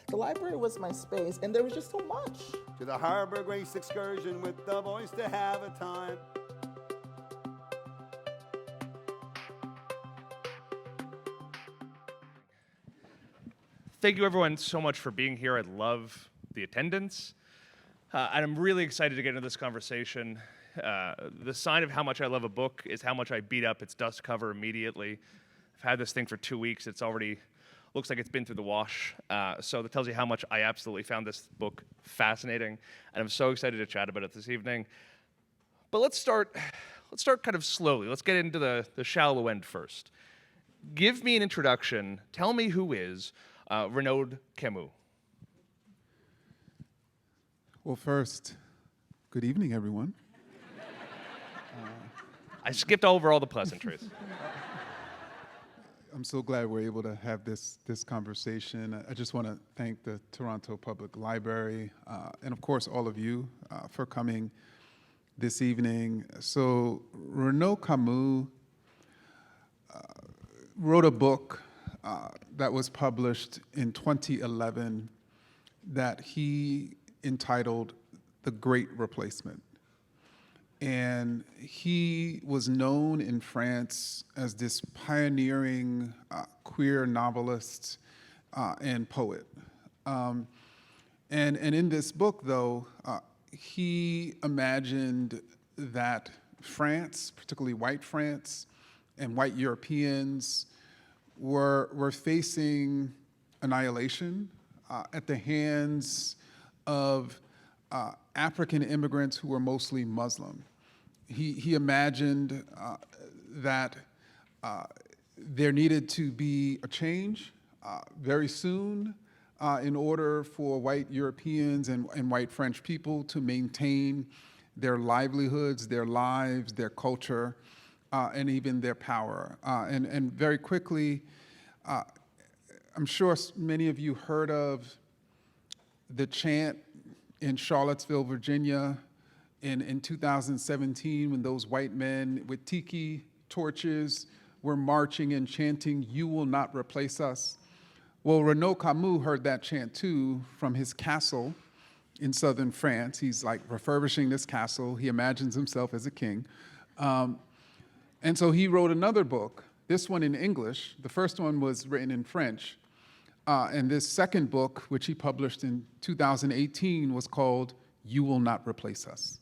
The library was my space, and there was just so much. To the Harbor Grace excursion with the boys to have a time. Thank you everyone so much for being here. I love the attendance. And I'm really excited to get into this conversation. The sign of how much I love a book is how much I beat up its dust cover immediately. I've had this thing for 2 weeks. It's already looks like it's been through the wash. So that tells you how much I absolutely found this book fascinating. And I'm so excited to chat about it this evening. But let's start kind of slowly. Let's get into the shallow end first. Give me an introduction. Tell me who is Renaud Camus. Well, first, good evening, everyone. I skipped over all the pleasantries. I'm so glad we're able to have this conversation. I just want to thank the Toronto Public Library and, of course, all of you for coming this evening. So Renaud Camus wrote a book that was published in 2011 that he entitled The Great Replacement. And he was known in France as this pioneering queer novelist and poet. And in this book, though, he imagined that France, particularly white France, and white Europeans were facing annihilation at the hands of African immigrants who were mostly Muslim. He imagined that there needed to be a change very soon in order for white Europeans and white French people to maintain their livelihoods, their lives, their culture, and even their power. And very quickly, I'm sure many of you heard of the chant in Charlottesville, Virginia, in 2017, when those white men with tiki torches were marching and chanting, "You will not replace us." Well, Renaud Camus heard that chant too from his castle in southern France. He's like refurbishing this castle. He imagines himself as a king. And so he wrote another book, this one in English. The first one was written in French. And this second book, which he published in 2018, was called You Will Not Replace Us.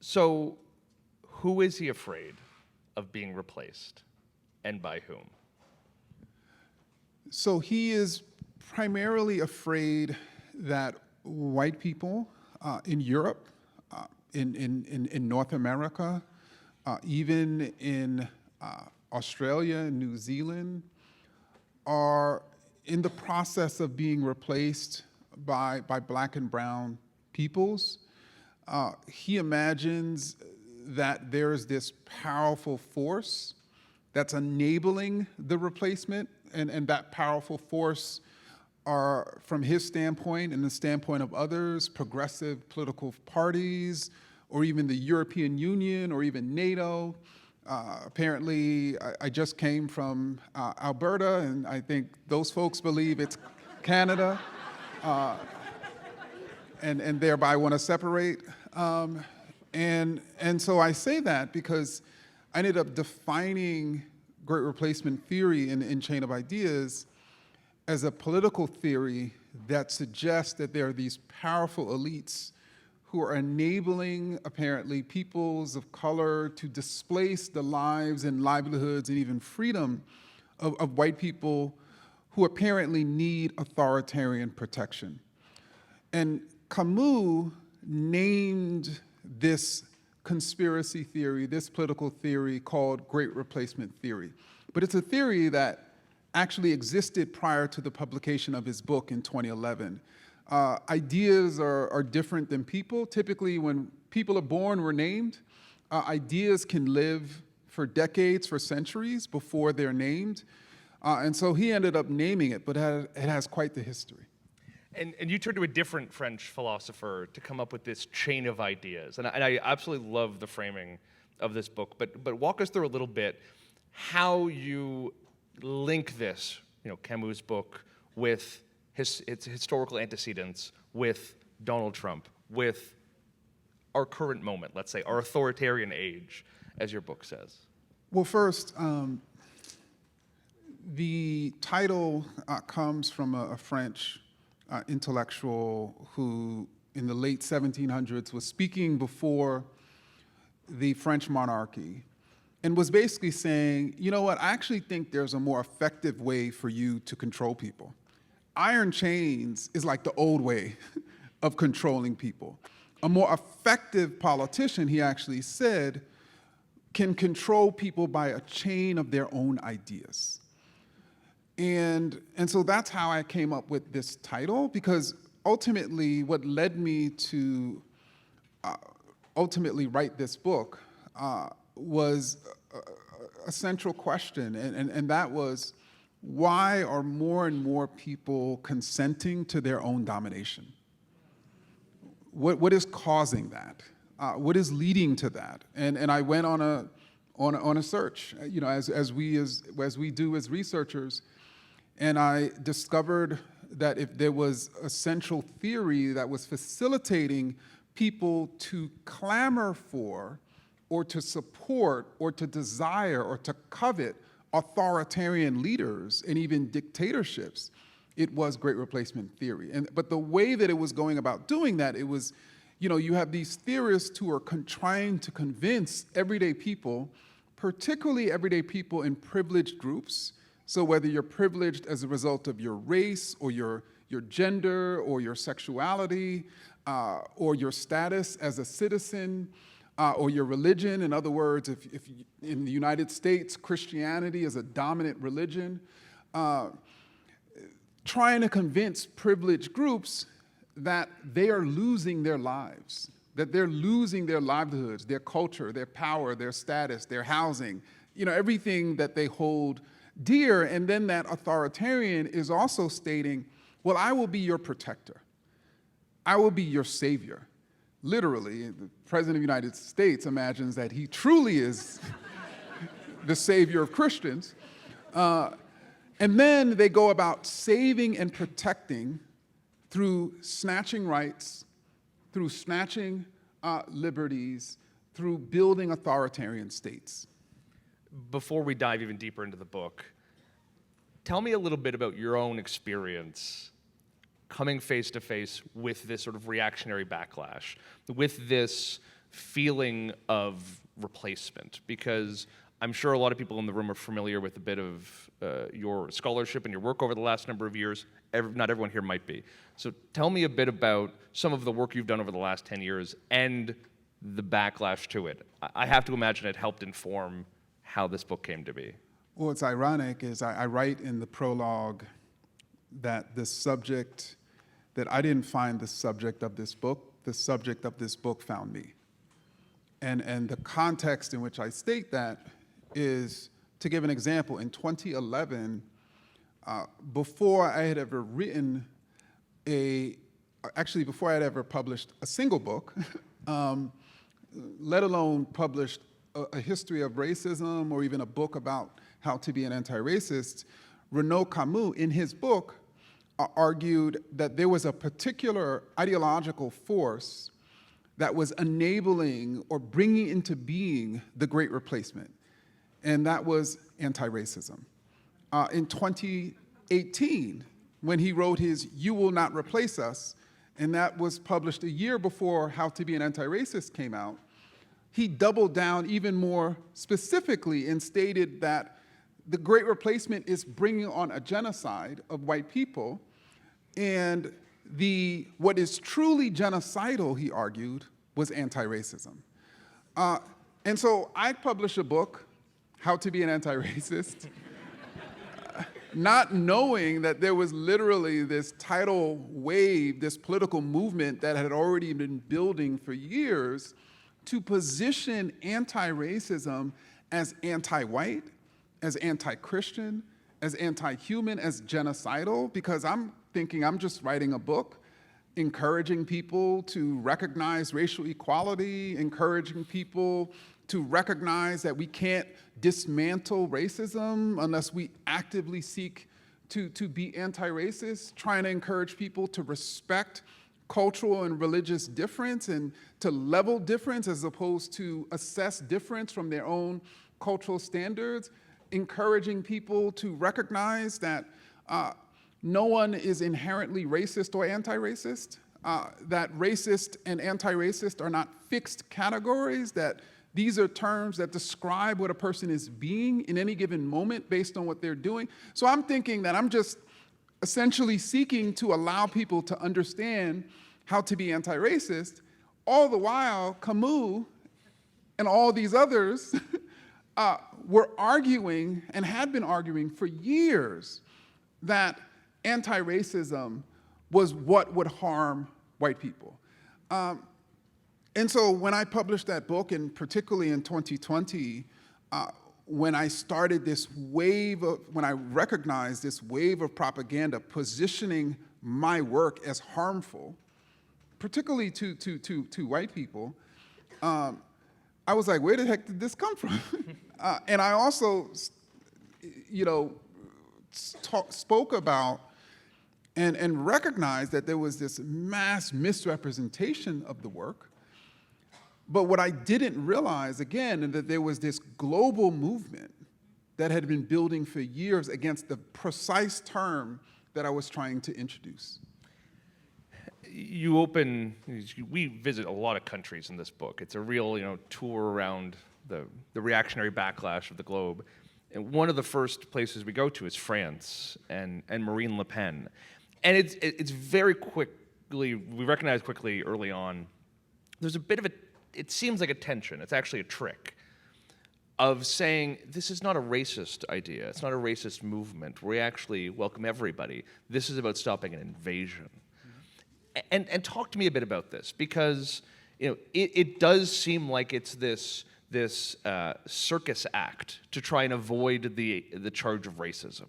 So, who is he afraid of being replaced, and by whom? So he is primarily afraid that white people in Europe, in North America, even in Australia and New Zealand, are in the process of being replaced by black and brown peoples. He imagines that there's this powerful force that's enabling the replacement, and that powerful force are, from his standpoint and the standpoint of others, progressive political parties, or even the European Union, or even NATO. Apparently, I just came from Alberta, and I think those folks believe it's Canada, and thereby want to separate. And so I say that because I ended up defining great replacement theory in Chain of Ideas as a political theory that suggests that there are these powerful elites who are enabling, apparently, peoples of color to displace the lives and livelihoods and even freedom of white people who apparently need authoritarian protection. And Camus named this conspiracy theory, this political theory, called Great Replacement Theory. But it's a theory that actually existed prior to the publication of his book in 2011. Ideas are different than people. Typically, when people are born, we're named. Ideas can live for decades, for centuries, before they're named. And so he ended up naming it, but it has quite the history. And you turned to a different French philosopher to come up with this chain of ideas. And I absolutely love the framing of this book. But walk us through a little bit how you link this Camus' book with its historical antecedents, with Donald Trump, with our current moment, let's say, our authoritarian age, as your book says? Well, first, the title comes from a French intellectual who, in the late 1700s, was speaking before the French monarchy and was basically saying, you know what, I actually think there's a more effective way for you to control people. Iron chains is like the old way of controlling people. A more effective politician, he actually said, can control people by a chain of their own ideas. And so that's how I came up with this title, because ultimately what led me to ultimately write this book was a central question, and that was, why are more and more people consenting to their own domination? What is causing that? What is leading to that? And I went on a search, as we do as researchers, and I discovered that if there was a central theory that was facilitating people to clamor for, or to support, or to desire, or to covet authoritarian leaders and even dictatorships, it was Great Replacement theory. But the way that it was going about doing that, it was, you have these theorists who are trying to convince everyday people, particularly everyday people in privileged groups. So whether you're privileged as a result of your race, or your gender, or your sexuality, or your status as a citizen, or your religion. In other words, if in the United States, Christianity is a dominant religion, trying to convince privileged groups that they are losing their lives, that they're losing their livelihoods, their culture, their power, their status, their housing, everything that they hold dear. And then that authoritarian is also stating, well, I will be your protector. I will be your savior. Literally, the President of the United States imagines that he truly is the savior of Christians. And then they go about saving and protecting through snatching rights, through snatching liberties, through building authoritarian states. Before we dive even deeper into the book, tell me a little bit about your own experience coming face to face with this sort of reactionary backlash, with this feeling of replacement, because I'm sure a lot of people in the room are familiar with a bit of your scholarship and your work over the last number of years. Not everyone here might be. So tell me a bit about some of the work you've done over the last 10 years and the backlash to it. I have to imagine it helped inform how this book came to be. Well, what's ironic is I write in the prologue that the subject, that I didn't find the subject of this book found me. And the context in which I state that is, to give an example, in 2011, before I had ever written before I had ever published a single book, let alone published a history of racism or even a book about how to be an anti-racist, Renaud Camus, in his book, argued that there was a particular ideological force that was enabling or bringing into being the Great Replacement, and that was anti-racism. In 2018, when he wrote his "You Will Not Replace Us," and that was published a year before How to Be an Anti-Racist came out, he doubled down even more specifically and stated that the Great Replacement is bringing on a genocide of white people, and what is truly genocidal, he argued, was anti-racism. And so I published a book, How to Be an Anti-Racist, not knowing that there was literally this tidal wave, this political movement that had already been building for years to position anti-racism as anti-white, as anti-Christian, as anti-human, as genocidal, because I'm thinking I'm just writing a book encouraging people to recognize racial equality, encouraging people to recognize that we can't dismantle racism unless we actively seek to be anti-racist, trying to encourage people to respect cultural and religious difference and to level difference as opposed to assess difference from their own cultural standards, encouraging people to recognize that no one is inherently racist or anti-racist, that racist and anti-racist are not fixed categories, that these are terms that describe what a person is being in any given moment based on what they're doing. So I'm thinking that I'm just essentially seeking to allow people to understand how to be anti-racist, all the while Camus and all these others were arguing and had been arguing for years that anti-racism was what would harm white people. And so when I published that book, and particularly in 2020, when I started this wave of, when I recognized this wave of propaganda positioning my work as harmful, particularly to white people, I was like, where the heck did this come from? And I also, spoke about and recognized that there was this mass misrepresentation of the work. But what I didn't realize, again, is that there was this global movement that had been building for years against the precise term that I was trying to introduce. We visit a lot of countries in this book. It's a real, tour around the reactionary backlash of the globe. And one of the first places we go to is France and Marine Le Pen. And it's very quickly, we recognize quickly early on, there's a bit of it seems like a tension, it's actually a trick, of saying this is not a racist idea, it's not a racist movement, we actually welcome everybody. This is about stopping an invasion. And talk to me a bit about this, because it does seem like it's this circus act to try and avoid the charge of racism.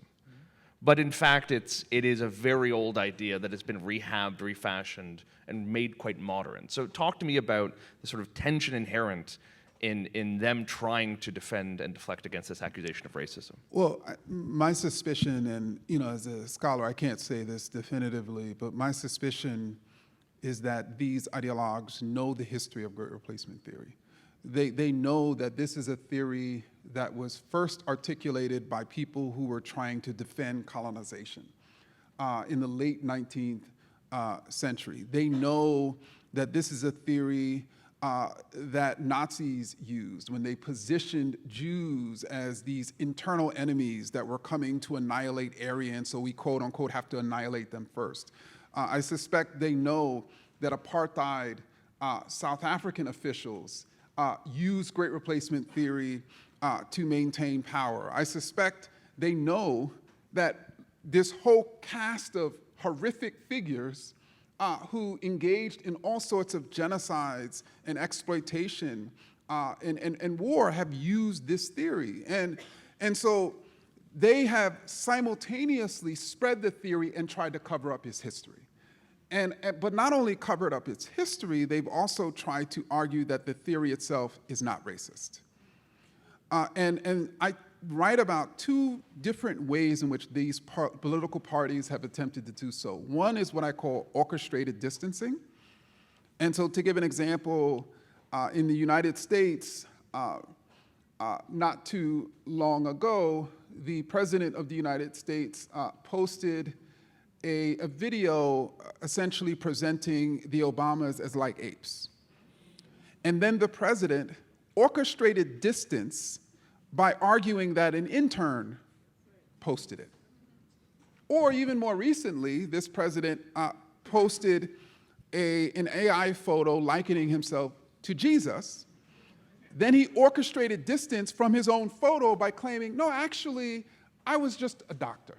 But in fact, it is a very old idea that has been rehabbed, refashioned, and made quite modern. So talk to me about the sort of tension inherent in them trying to defend and deflect against this accusation of racism. Well, my suspicion, and as a scholar, I can't say this definitively, but my suspicion is that these ideologues know the history of great replacement theory. They know that this is a theory that was first articulated by people who were trying to defend colonization in the late 19th century. They know that this is a theory that Nazis used when they positioned Jews as these internal enemies that were coming to annihilate Aryans, so we quote unquote have to annihilate them first. I suspect they know that apartheid South African officials used great replacement theory to maintain power. I suspect they know that this whole cast of horrific figures who engaged in all sorts of genocides and exploitation and war have used this theory. And so they have simultaneously spread the theory and tried to cover up its history. But not only covered up its history, they've also tried to argue that the theory itself is not racist. And I write about two different ways in which these political parties have attempted to do so. One is what I call orchestrated distancing. And so to give an example, in the United States, not too long ago, the President of the United States posted a video essentially presenting the Obamas as like apes. And then the president orchestrated distance by arguing that an intern posted it. Or even more recently, this president posted an AI photo likening himself to Jesus. Then he orchestrated distance from his own photo by claiming, no, actually, I was just a doctor.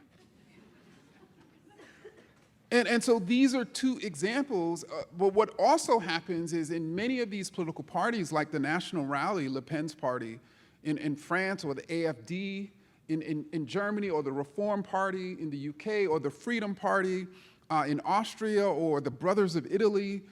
And so these are two examples, but what also happens is in many of these political parties, like the National Rally, Le Pen's party, in France, or the AFD in Germany, or the Reform Party in the UK, or the Freedom Party in Austria, or the Brothers of Italy,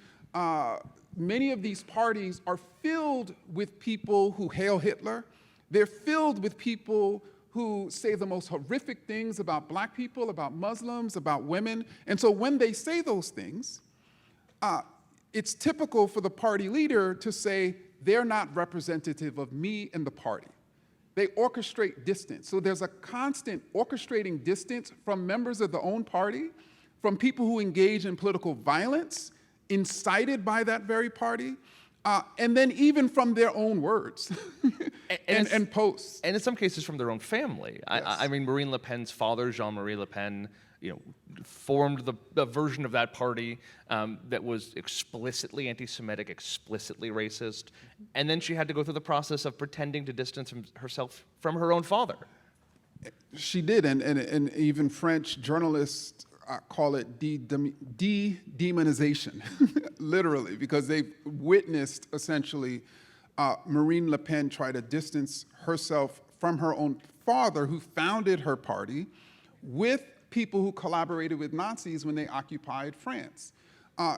many of these parties are filled with people who hail Hitler. They're filled with people who say the most horrific things about black people, about Muslims, about women. And so when they say those things, it's typical for the party leader to say, they're not representative of me and the party. They orchestrate distance. So there's a constant orchestrating distance from members of the own party, from people who engage in political violence, incited by that very party, and then even from their own words and posts. And in some cases from their own family. Yes. I mean, Marine Le Pen's father, Jean-Marie Le Pen, formed the version of that party that was explicitly anti-Semitic, explicitly racist, and then she had to go through the process of pretending to distance herself from her own father. She did, and even French journalists call it de-demonization, literally, because they've witnessed, essentially, Marine Le Pen try to distance herself from her own father, who founded her party, with people who collaborated with Nazis when they occupied France.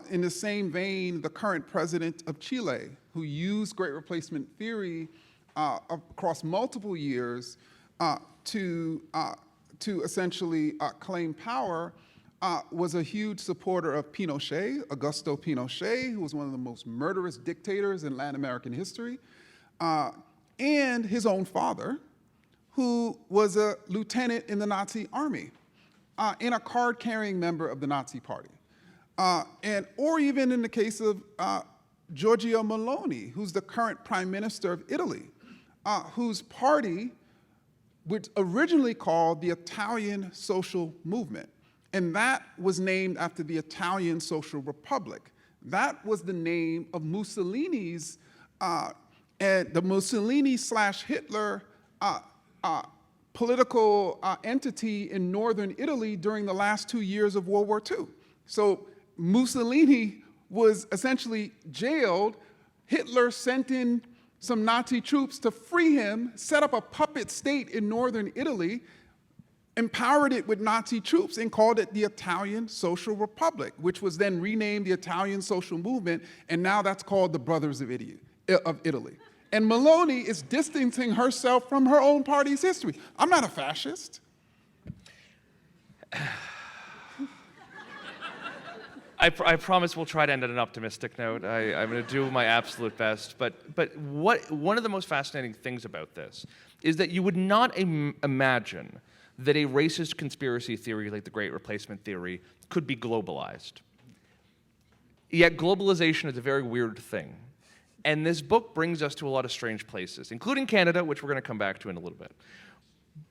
In the same vein, the current president of Chile, who used Great Replacement theory across multiple years to essentially claim power, was a huge supporter of Pinochet, Augusto Pinochet, who was one of the most murderous dictators in Latin American history, and his own father, who was a lieutenant in the Nazi army, and a card-carrying member of the Nazi party. Or even in the case of Giorgia Meloni, who's the current prime minister of Italy, whose party was originally called the Italian Social Movement. And that was named after the Italian Social Republic. That was the name of Mussolini's, the Mussolini/Hitler political entity in northern Italy during the last 2 years of World War II. So Mussolini was essentially jailed. Hitler sent in some Nazi troops to free him, set up a puppet state in northern Italy, empowered it with Nazi troops, and called it the Italian Social Republic, which was then renamed the Italian Social Movement, and now that's called the Brothers of Italy. And Meloni is distancing herself from her own party's history. I'm not a fascist. I promise we'll try to end on an optimistic note. I'm going to do my absolute best. But one of the most fascinating things about this is that you would not imagine that a racist conspiracy theory like the Great Replacement theory could be globalized. Yet globalization is a very weird thing. And this book brings us to a lot of strange places, including Canada, which we're going to come back to in a little bit.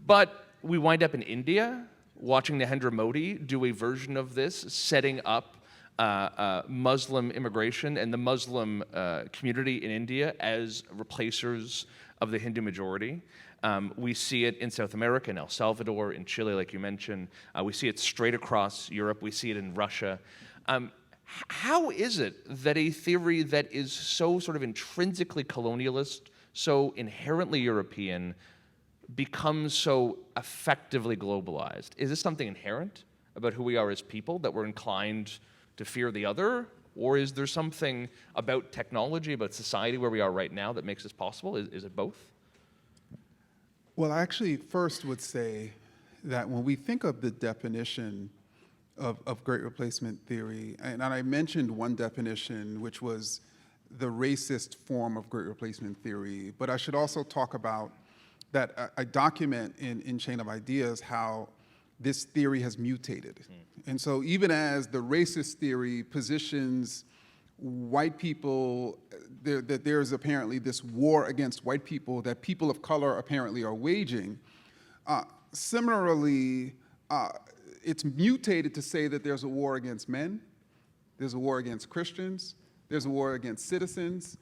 But we wind up in India, watching Narendra Modi do a version of this, setting up Muslim immigration and the Muslim community in India as replacers of the Hindu majority. We see it in South America, in El Salvador, in Chile, like you mentioned. We see it straight across Europe. We see it in Russia. How is it that a theory that is so sort of intrinsically colonialist, so inherently European, becomes so effectively globalized? Is this something inherent about who we are as people, that we're inclined to fear the other? Or is there something about technology, about society where we are right now that makes this possible? Is it both? Well, I actually first would say that when we think of the definition of Great Replacement theory, and I mentioned one definition, which was the racist form of Great Replacement theory, but I should also talk about that I document in Chain of Ideas how this theory has mutated. And so even as the racist theory positions white people, that there's apparently this war against white people that people of color apparently are waging, similarly, it's mutated to say that there's a war against men, there's a war against Christians, there's a war against citizens.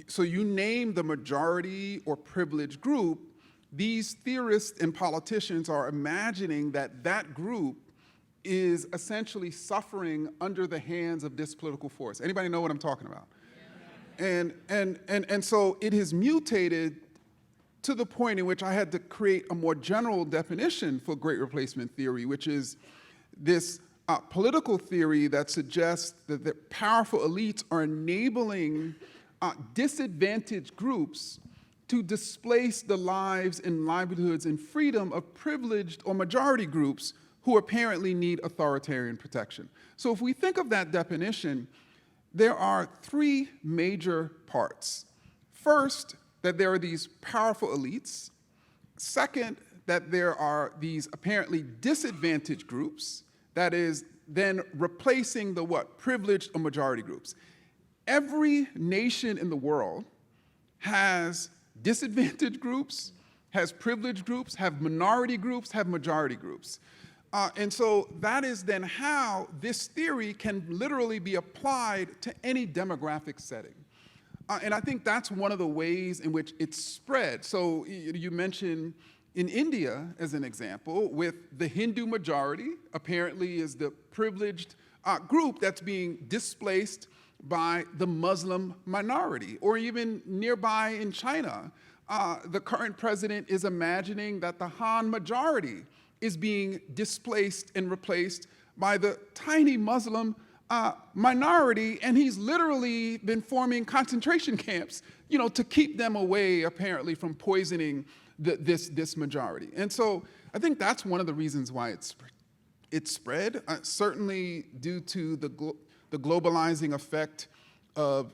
So you name the majority or privileged group, these theorists and politicians are imagining that that group is essentially suffering under the hands of this political force. Anybody know what I'm talking about? Yeah. And so it has mutated to the point in which I had to create a more general definition for Great Replacement theory, which is this political theory that suggests that the powerful elites are enabling disadvantaged groups to displace the lives and livelihoods and freedom of privileged or majority groups who apparently need authoritarian protection. So if we think of that definition, there are three major parts. First, that there are these powerful elites. Second, that there are these apparently disadvantaged groups, that is then replacing the what? Privileged or majority groups. Every nation in the world has disadvantaged groups, has privileged groups, have minority groups, have majority groups. And so that is then how this theory can literally be applied to any demographic setting. And I think that's one of the ways in which it's spread. So you mentioned in India, as an example, with the Hindu majority, apparently is the privileged group that's being displaced by the Muslim minority. Or even nearby in China, the current president is imagining that the Han majority is being displaced and replaced by the tiny Muslim minority, and he's literally been forming concentration camps, to keep them away, apparently, from poisoning this majority. And so I think that's one of the reasons why it's spread, certainly due to the globalizing effect of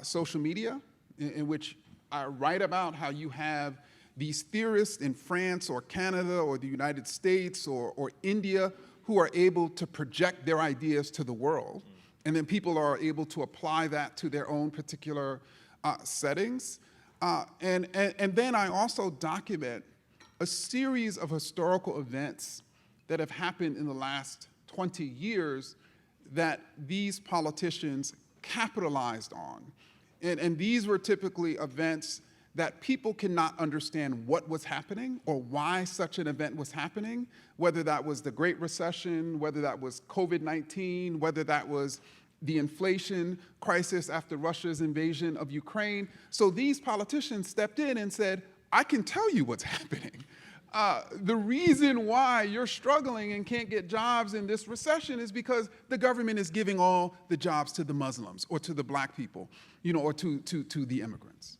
social media, in which I write about how you have these theorists in France or Canada or the United States or India who are able to project their ideas to the world, and then people are able to apply that to their own particular settings. And then I also document a series of historical events that have happened in the last 20 years that these politicians capitalized on. And these were typically events that people cannot understand what was happening or why such an event was happening, whether that was the Great Recession, whether that was COVID-19, whether that was the inflation crisis after Russia's invasion of Ukraine. So these politicians stepped in and said, I can tell you what's happening. The reason why you're struggling and can't get jobs in this recession is because the government is giving all the jobs to the Muslims or to the black people, or to the immigrants.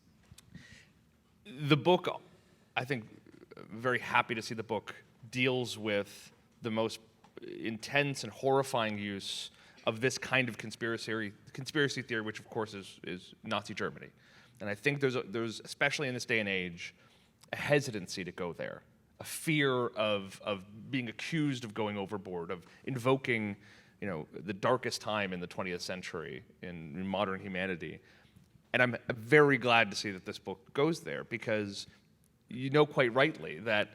The book, I think, very happy to see the book, deals with the most intense and horrifying use of this kind of conspiracy theory, which of course is Nazi Germany. And I think there's especially in this day and age, a hesitancy to go there, a fear of being accused of going overboard, of invoking, the darkest time in the 20th century in modern humanity. And I'm very glad to see that this book goes there, because quite rightly that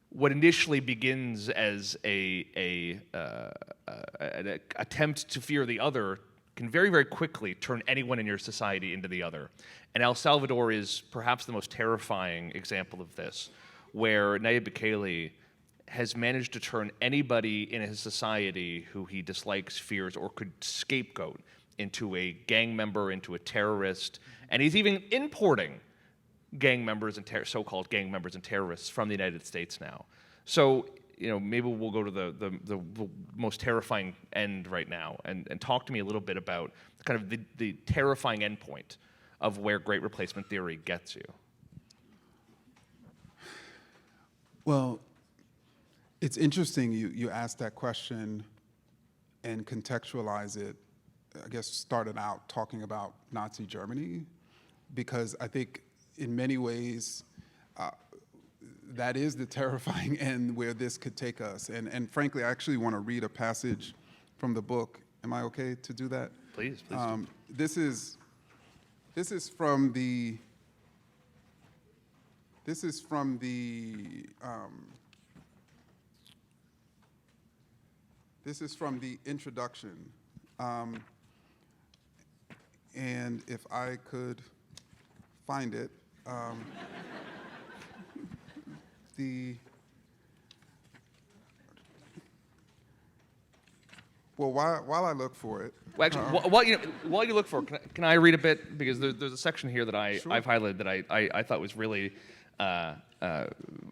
what initially begins as an attempt to fear the other can very, very quickly turn anyone in your society into the other. And El Salvador is perhaps the most terrifying example of this, where Nayib Bukele has managed to turn anybody in his society who he dislikes, fears, or could scapegoat into a gang member, into a terrorist, and he's even importing gang members and so-called gang members and terrorists from the United States now. So, maybe we'll go to the most terrifying end right now and talk to me a little bit about kind of the terrifying endpoint of where great replacement theory gets you. Well, it's interesting you asked that question and contextualize it. I guess started out talking about Nazi Germany, because I think in many ways that is the terrifying end where this could take us. And frankly, I actually want to read a passage from the book. Am I okay to do that? Please do. This is from the introduction. And if I could find it, while I look for it. Well, actually, while you look for it, can I read a bit? Because there's a section here that I've highlighted that I thought was really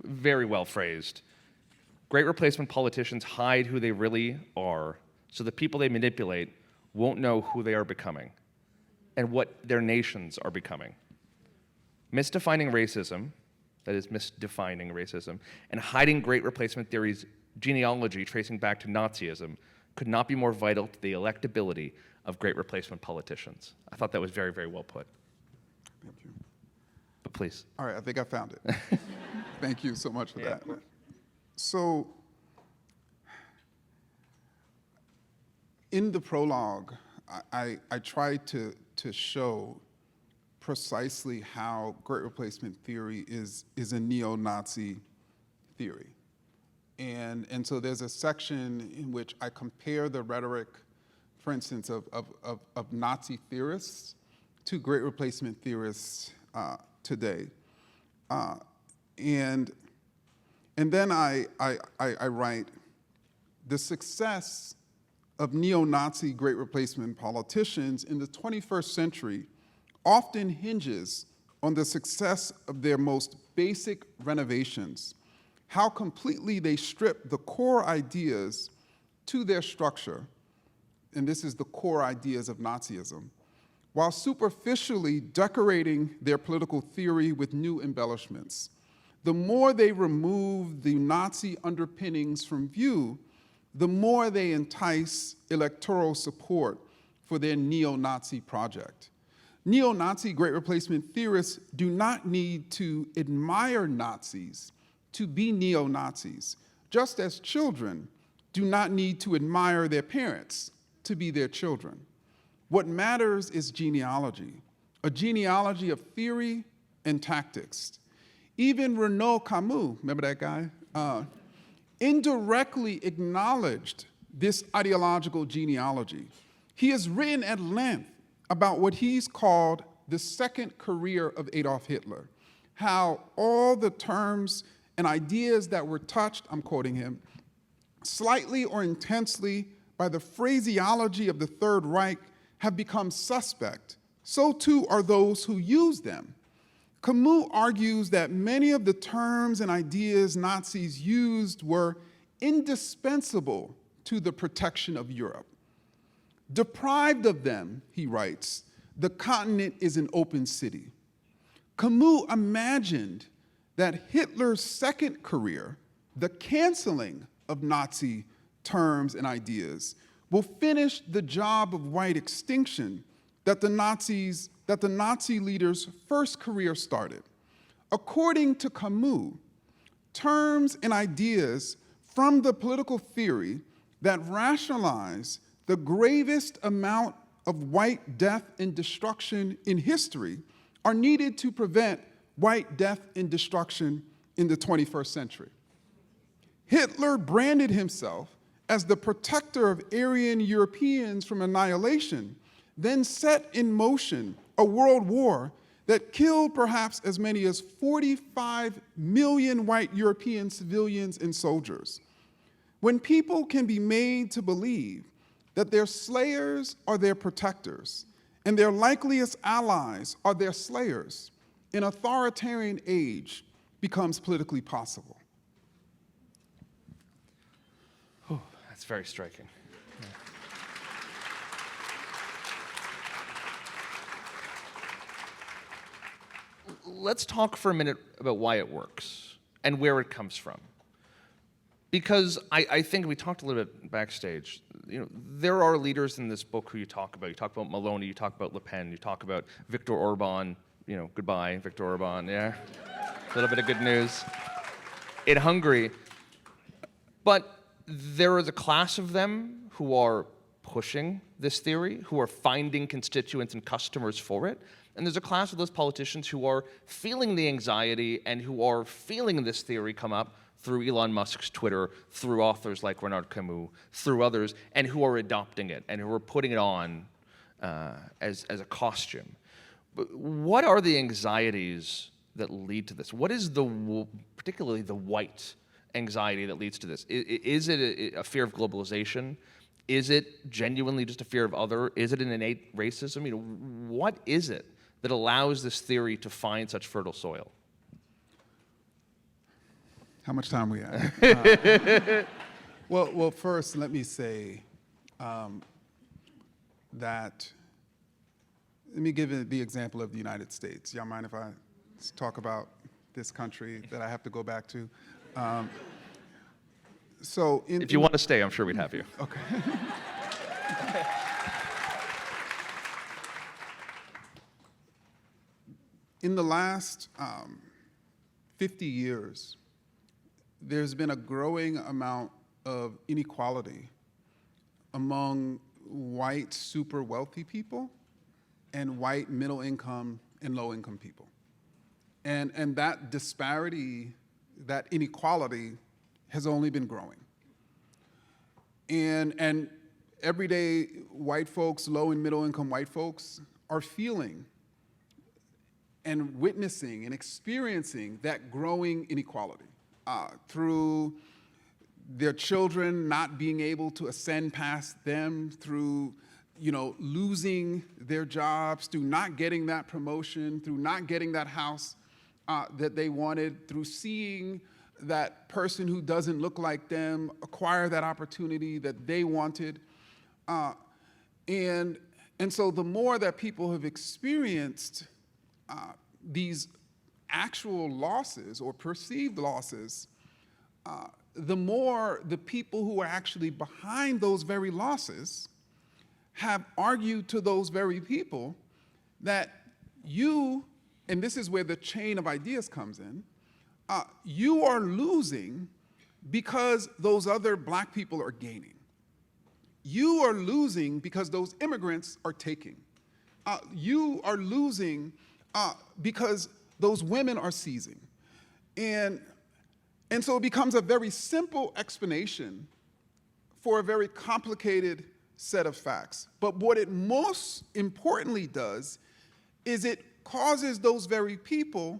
very well phrased. Great replacement politicians hide who they really are, so the people they manipulate won't know who they are becoming and what their nations are becoming. Misdefining racism, that is misdefining racism, and hiding great replacement theory's genealogy tracing back to Nazism could not be more vital to the electability of great replacement politicians. I thought that was very, very well put. Thank you. But please. All right, I think I found it. Thank you so much for that. So, in the prologue, I tried to show precisely how great replacement theory is a neo-Nazi theory. And so there's a section in which I compare the rhetoric, for instance, of Nazi theorists to great replacement theorists today. And then I write, the success of neo-Nazi great replacement politicians in the 21st century often hinges on the success of their most basic renovations, how completely they strip the core ideas to their structure, and this is the core ideas of Nazism, while superficially decorating their political theory with new embellishments. The more they remove the Nazi underpinnings from view, the more they entice electoral support for their neo-Nazi project. Neo-Nazi great replacement theorists do not need to admire Nazis to be neo-Nazis, just as children do not need to admire their parents to be their children. What matters is genealogy, a genealogy of theory and tactics. Even Renaud Camus, remember that guy? Indirectly acknowledged this ideological genealogy. He has written at length about what he's called the second career of Adolf Hitler, how all the terms and ideas that were touched, I'm quoting him, slightly or intensely by the phraseology of the Third Reich have become suspect. So too are those who use them. Camus argues that many of the terms and ideas Nazis used were indispensable to the protection of Europe. Deprived of them, he writes, the continent is an open city. Camus imagined that Hitler's second career, the canceling of Nazi terms and ideas, will finish the job of white extinction that the Nazi leaders' first career started. According to Camus, terms and ideas from the political theory that rationalize the gravest amount of white death and destruction in history are needed to prevent white death and destruction in the 21st century. Hitler branded himself as the protector of Aryan Europeans from annihilation, then set in motion a world war that killed perhaps as many as 45 million white European civilians and soldiers. When people can be made to believe that their slayers are their protectors and their likeliest allies are their slayers, an authoritarian age becomes politically possible. Oh, that's very striking. Yeah. Let's talk for a minute about why it works and where it comes from. Because I think we talked a little bit backstage. There are leaders in this book who you talk about. You talk about Maloney, you talk about Le Pen, you talk about Viktor Orban. Goodbye, Viktor Orban, yeah. A little bit of good news. In Hungary. But there is a class of them who are pushing this theory, who are finding constituents and customers for it. And there's a class of those politicians who are feeling the anxiety and who are feeling this theory come up through Elon Musk's Twitter, through authors like Renaud Camus, through others, and who are adopting it and who are putting it on as a costume. But what are the anxieties that lead to this? What is particularly the white anxiety that leads to this? Is it a fear of globalization? Is it genuinely just a fear of other? Is it an innate racism? What is it that allows this theory to find such fertile soil? How much time we have? Well, first, let me say let me give the example of the United States. Y'all mind if I Let's talk about this country that I have to go back to. If you want to stay, I'm sure we'd have you. Okay. In the last 50 years, there's been a growing amount of inequality among white super wealthy people and white middle income and low income people. And that disparity, that inequality has only been growing. And everyday white folks, low and middle income white folks are feeling and witnessing and experiencing that growing inequality through their children not being able to ascend past them, through losing their jobs, through not getting that promotion, through not getting that house that they wanted, through seeing that person who doesn't look like them acquire that opportunity that they wanted. And so the more that people have experienced these actual losses or perceived losses, the more the people who are actually behind those very losses have argued to those very people that you, and this is where the chain of ideas comes in, you are losing because those other black people are gaining. You are losing because those immigrants are taking. You are losing because those women are seizing. And so it becomes a very simple explanation for a very complicated set of facts. But what it most importantly does is it causes those very people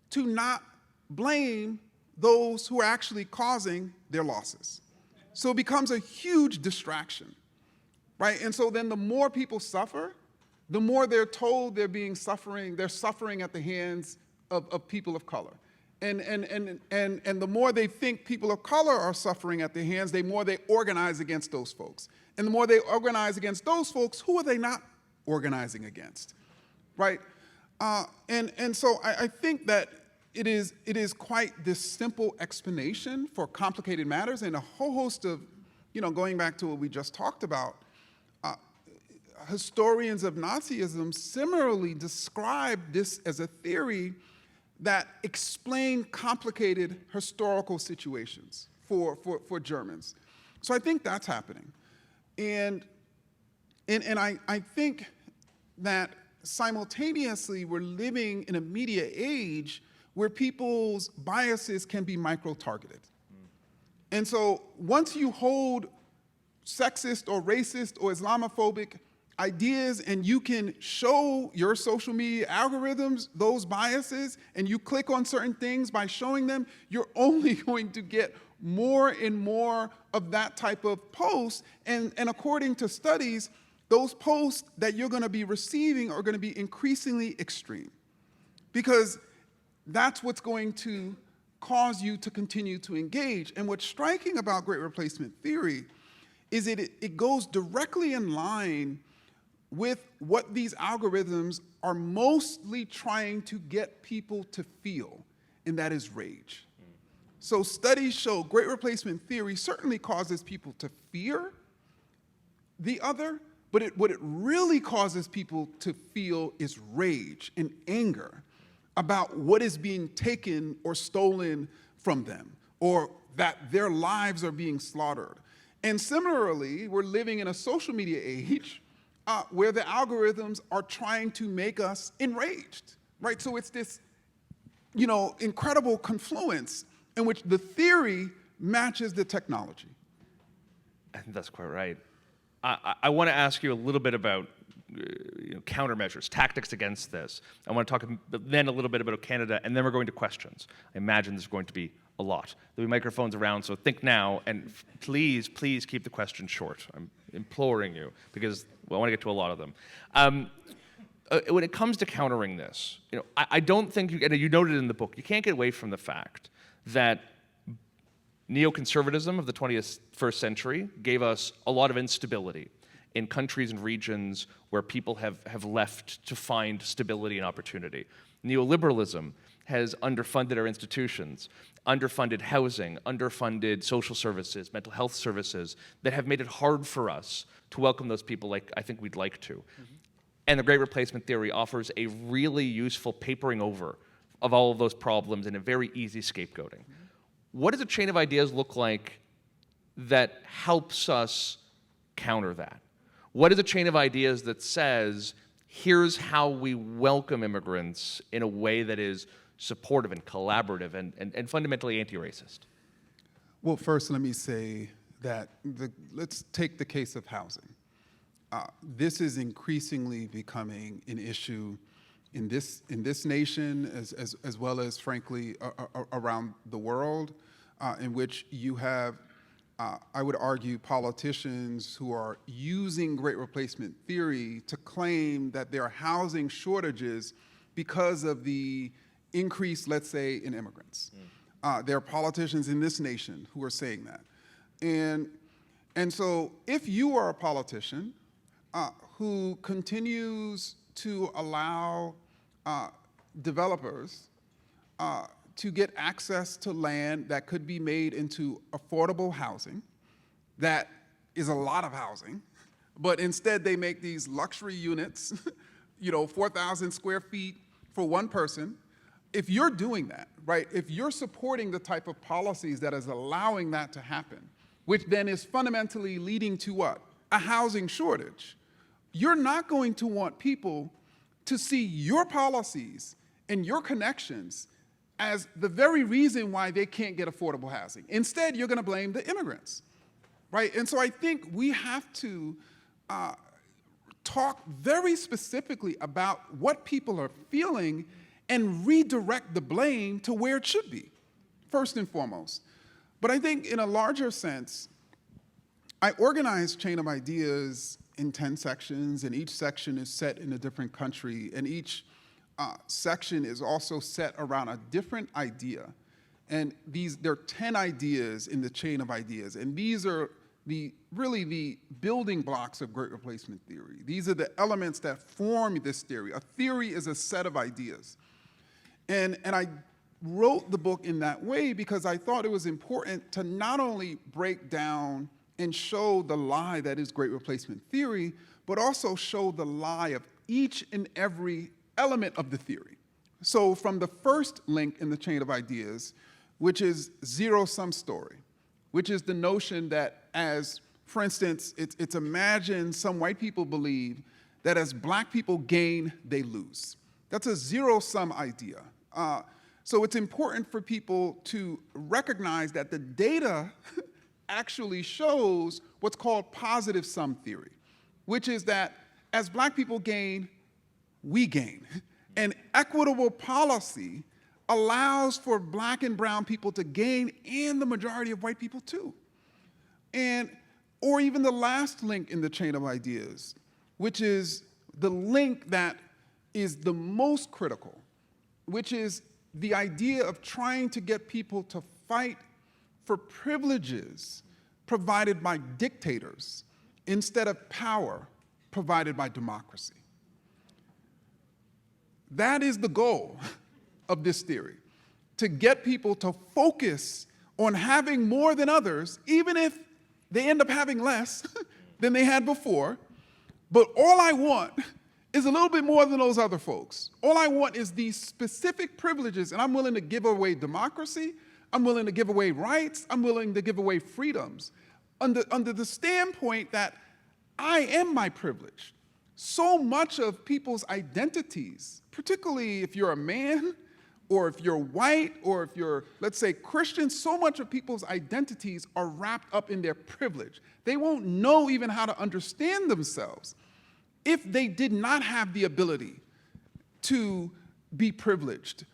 to not blame those who are actually causing their losses. So it becomes a huge distraction, right? And so then the more people suffer, the more they're told they're suffering at the hands of people of color. And the more they think people of color are suffering at their hands, the more they organize against those folks. And the more they organize against those folks, who are they not organizing against, right? And so I think that it is quite this simple explanation for complicated matters, and a whole host of, going back to what we just talked about, historians of Nazism similarly describe this as a theory that explained complicated historical situations for Germans. So I think that's happening. And I think that simultaneously we're living in a media age where people's biases can be micro-targeted. And so once you hold sexist or racist or Islamophobic ideas and you can show your social media algorithms those biases and you click on certain things by showing them, you're only going to get more and more of that type of post. And according to studies, those posts that you're going to be receiving are going to be increasingly extreme, because that's what's going to cause you to continue to engage. And what's striking about Great Replacement theory is it goes directly in line with what these algorithms are mostly trying to get people to feel, and that is rage. So studies show Great Replacement theory certainly causes people to fear the other, but what it really causes people to feel is rage and anger about what is being taken or stolen from them, or that their lives are being slaughtered. And similarly, we're living in a social media age where the algorithms are trying to make us enraged, right? So it's this, incredible confluence in which the theory matches the technology. I think that's quite right. I want to ask you a little bit about countermeasures, tactics against this. I want to talk then a little bit about Canada, and then we're going to questions. I imagine there's going to be a lot. There'll be microphones around, so think now, and please keep the questions short. I'm imploring you, because I want to get to a lot of them. When it comes to countering this, I don't think, and you noted in the book, you can't get away from the fact that neoconservatism of the 21st century gave us a lot of instability in countries and regions where people have left to find stability and opportunity. Neoliberalism has underfunded our institutions, underfunded housing, underfunded social services, mental health services that have made it hard for us to welcome those people like I think we'd like to. And the Great Replacement Theory offers a really useful papering over of all of those problems and a very easy scapegoating. What does a chain of ideas look like that helps us counter that? What is a chain of ideas that says, here's how we welcome immigrants in a way that is supportive and collaborative and fundamentally anti-racist? Well, first, let me say that let's take the case of housing. This is increasingly becoming an issue in this nation as well as, frankly, around the world, in which you have, I would argue, politicians who are using Great Replacement Theory to claim that there are housing shortages because of the increase, let's say, in immigrants. There are politicians in this nation who are saying that. And so if you are a politician who continues to allow developers to get access to land that could be made into affordable housing, that is a lot of housing, but instead they make these luxury units, 4,000 square feet for one person. If you're doing that, right, if you're supporting the type of policies that is allowing that to happen, which then is fundamentally leading to what? A housing shortage. You're not going to want people to see your policies and your connections as the very reason why they can't get affordable housing. Instead, you're gonna blame the immigrants, right? And so I think we have to talk very specifically about what people are feeling and redirect the blame to where it should be, first and foremost. But I think in a larger sense, I organized Chain of Ideas in 10 sections, and each section is set in a different country, and each section is also set around a different idea. And there are 10 ideas in the Chain of Ideas, and these are really the building blocks of Great Replacement Theory. These are the elements that form this theory. A theory is a set of ideas. And I wrote the book in that way because I thought it was important to not only break down and show the lie that is Great Replacement Theory, but also show the lie of each and every element of the theory. So from the first link in the Chain of Ideas, which is zero-sum story, which is the notion that as, for instance, it's imagined some white people believe that as black people gain, they lose. That's a zero-sum idea. So it's important for people to recognize that the data actually shows what's called positive sum theory, which is that as black people gain, we gain. And equitable policy allows for black and brown people to gain and the majority of white people too. Or even the last link in the Chain of Ideas, which is the link that is the most critical, which is the idea of trying to get people to fight for privileges provided by dictators instead of power provided by democracy. That is the goal of this theory, to get people to focus on having more than others, even if they end up having less than they had before. But all I want is a little bit more than those other folks. All I want is these specific privileges, and I'm willing to give away democracy, I'm willing to give away rights, I'm willing to give away freedoms, under the standpoint that I am my privilege. So much of people's identities, particularly if you're a man, or if you're white, or if you're, let's say, Christian, so much of people's identities are wrapped up in their privilege. They won't know even how to understand themselves if they did not have the ability to be privileged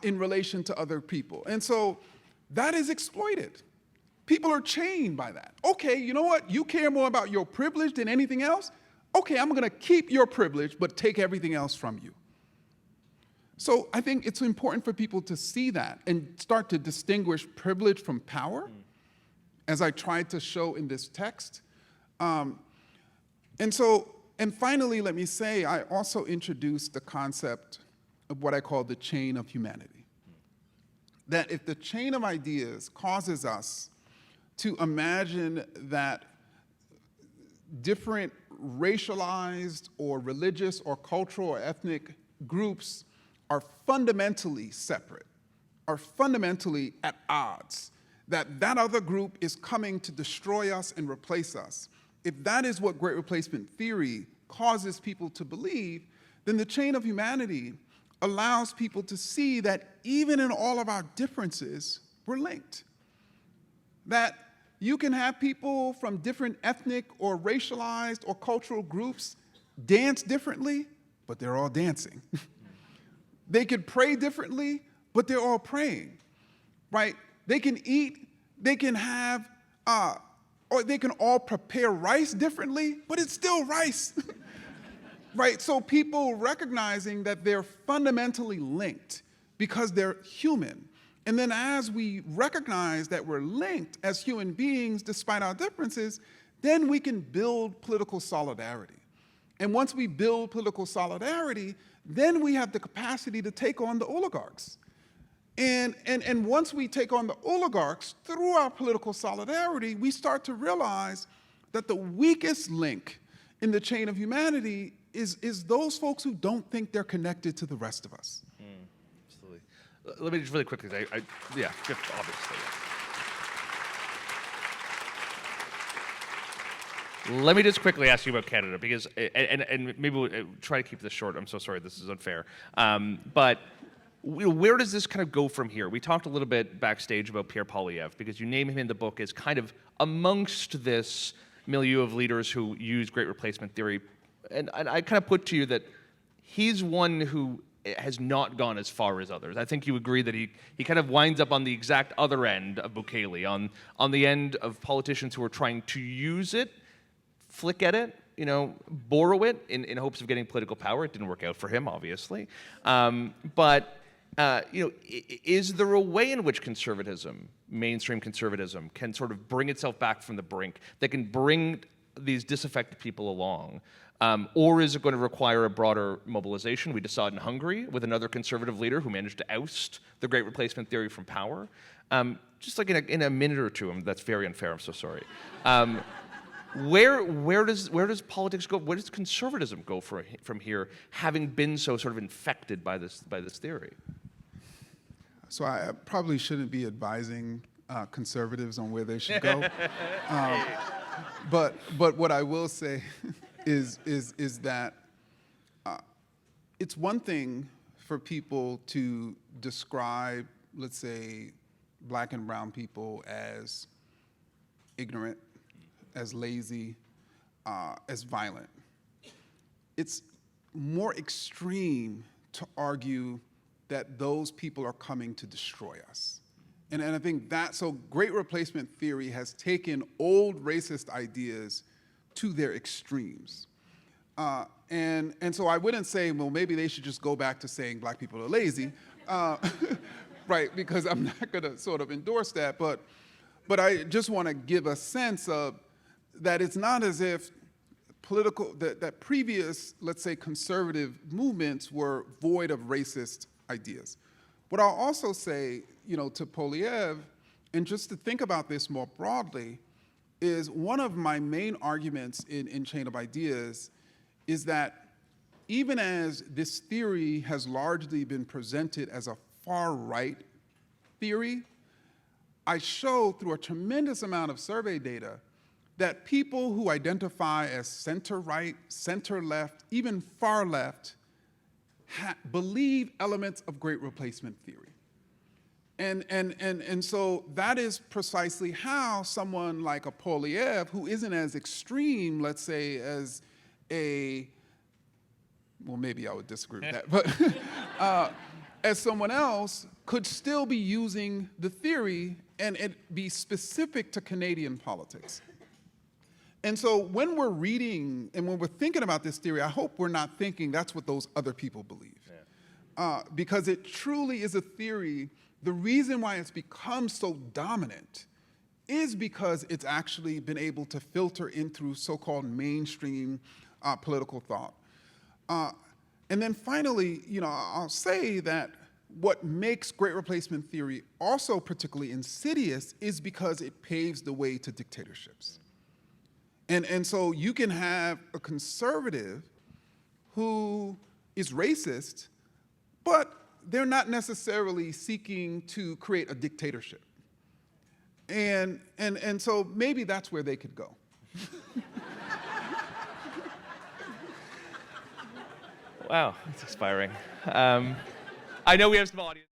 in relation to other people. And so that is exploited. People are chained by that. Okay, you know what? You care more about your privilege than anything else? Okay, I'm gonna keep your privilege, but take everything else from you. So I think it's important for people to see that and start to distinguish privilege from power, as I tried to show in this text. And finally, let me say, I also introduced the concept of what I call the chain of humanity. That if the chain of ideas causes us to imagine that different racialized or religious or cultural or ethnic groups are fundamentally separate, are fundamentally at odds, that that other group is coming to destroy us and replace us. If that is what great replacement theory causes people to believe, then the chain of humanity allows people to see that even in all of our differences, we're linked. That you can have people from different ethnic or racialized or cultural groups dance differently, but they're all dancing. They could pray differently, but they're all praying, right? They can eat, they can have, or they can all prepare rice differently, but it's still rice, right? So people recognizing that they're fundamentally linked because they're human. And then as we recognize that we're linked as human beings despite our differences, then we can build political solidarity. And once we build political solidarity, then we have the capacity to take on the oligarchs. And once we take on the oligarchs through our political solidarity, we start to realize that the weakest link in the chain of humanity is those folks who don't think they're connected to the rest of us. Absolutely. Let me just really quickly say, yeah, just obviously. Let me just quickly ask you about Canada, because, and maybe we'll try to keep this short. I'm so sorry, this is unfair. But where does this kind of go from here? We talked a little bit backstage about Pierre Poilievre, because you name him in the book as kind of amongst this milieu of leaders who use great replacement theory. And I kind of put to you that he's one who has not gone as far as others. I think you agree that he kind of winds up on the exact other end of Bukele, on the end of politicians who are trying to use it, flick at it, borrow it in hopes of getting political power. It didn't work out for him, obviously. Is there a way in which conservatism, mainstream conservatism, can sort of bring itself back from the brink, that can bring these disaffected people along? Or is it going to require a broader mobilization? We just saw it in Hungary with another conservative leader who managed to oust the great replacement theory from power. Just like in a minute or two, that's very unfair, I'm so sorry. Where does politics go? Where does conservatism go from here, having been so sort of infected by this theory? So I probably shouldn't be advising conservatives on where they should go. But what I will say is that it's one thing for people to describe, let's say, black and brown people as ignorant, as lazy, as violent. It's more extreme to argue that those people are coming to destroy us. And I think so great replacement theory has taken old racist ideas to their extremes. And so I wouldn't say, well, maybe they should just go back to saying black people are lazy, right? Because I'm not gonna sort of endorse that, but I just wanna give a sense of that it's not as if that previous, let's say, conservative movements were void of racist ideas. What I'll also say, to Poilievre, and just to think about this more broadly, is one of my main arguments in Chain of Ideas is that even as this theory has largely been presented as a far-right theory, I show through a tremendous amount of survey data that people who identify as center-right, center-left, even far-left, believe elements of great replacement theory. And so that is precisely how someone like a Poilievre, who isn't as extreme, let's say, as well, maybe I would disagree with that, but as someone else could still be using the theory and it be specific to Canadian politics. And so when we're reading and when we're thinking about this theory, I hope we're not thinking that's what those other people believe. Yeah. Because it truly is a theory. The reason why it's become so dominant is because it's actually been able to filter in through so-called mainstream political thought. And then finally, I'll say that what makes great replacement theory also particularly insidious is because it paves the way to dictatorships. And so you can have a conservative who is racist, but they're not necessarily seeking to create a dictatorship. And so maybe that's where they could go. Wow, that's inspiring. I know we have some audience.